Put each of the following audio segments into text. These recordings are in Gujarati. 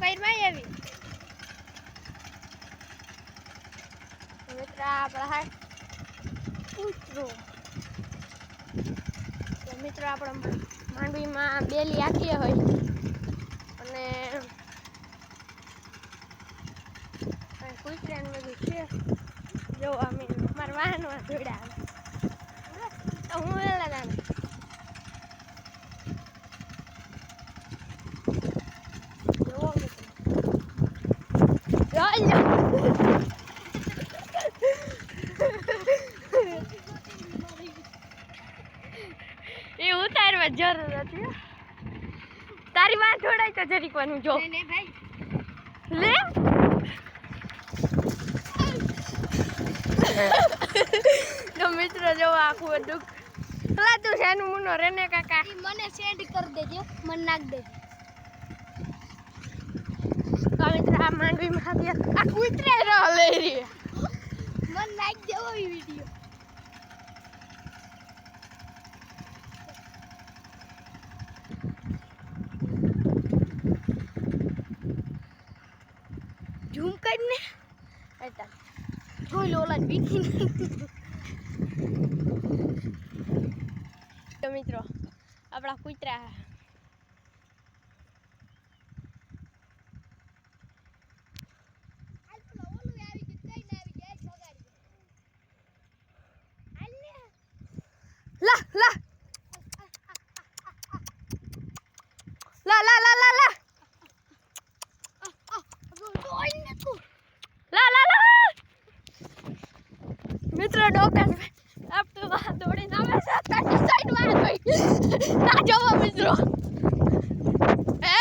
પૈરમાં આવી મિત્ર આપણા હાય કૂતરું તો મિત્રો આપણે માંડવીમાં બેલી આખીએ હોય અને કૂતરાને બધું છે જો અમે મારા વાહનમાં જોડ્યા તો હું વેલા ના જોવો મિત્રો એ ઉતારવા જરૂર હતી તારી વાત જોડાય તો જરીક વાનું જો લે તો મિત્રો જો આખું દુઃખ હલા તું શેનું મુનો રેને કાકા મને સેન્ડ કરી દેજો મને નાખ દેજો તો મિત્ર આ માંડવીમાં આવ્યા આ કૂતરે રહો લઈ રહી મને નાખ દેવો એ વિડિયો ઝૂમ કરીને આટા જોઈ લો ઓલા બીકી તો મિત્રો આપણા કૂતરા લા લા લા લા લા લા લા મિત્રો ડોકન આપ તો વાહ દોડીને આવે છે તારી સાઈડ માં ભાઈ ના જોવો મિત્રો એ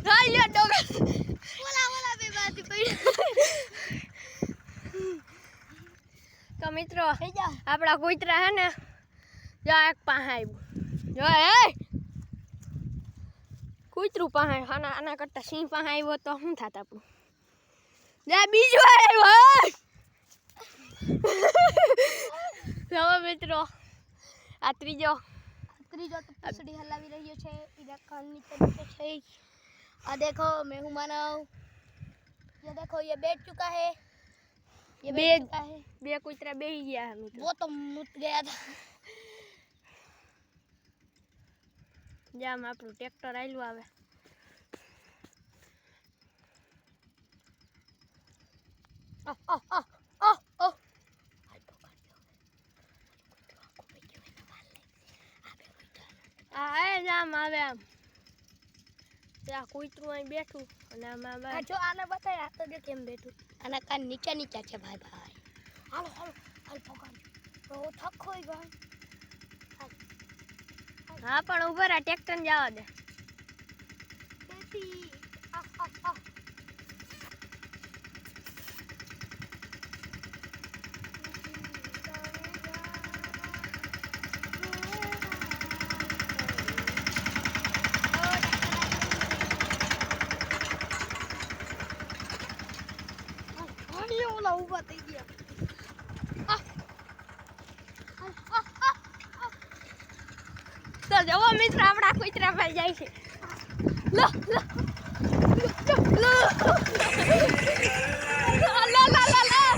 આ યાર ડોકન ઓલા બે બાતી પડી તો મિત્રો આપડા કૂતરા હે ને જો એક પાસે આવ્યું જો એ કૂતરું પાસે આના કરતા સિંહ પાસે આવ્યો તો શું થાત આપણું જા બીજો આવ્યો હવે મિત્રો આ ત્રીજો तो पिछड़ी हलावी रही है इधर कान नीचे है आ देखो मैं हूं मानव ये देखो ये बैठ चुका है ये बैठ चुका है बे कूतरा बेही गया है वो तो मुत गया था जाम આપણું ટ્રેક્ટર આયલું આવે જામ આવે આમ ત્યાં કૂતરું અહીં બેઠું અને આમાં જો આને બતાય આ તો જો કેમ બેઠું આના કાન નીચે નીચે છે ભાઈ ભાઈ હાલો હાલો હાલ પકડ તો થક હોય ભાઈ હા પણ ઉભા રા ટ્રેક્ટર જવા દે બેટી ऊपर થઈ ગયા તો જવો મિત્ર આપડા કૂતરા ભાઈ જાય છે લો લો લો લા લા લા લા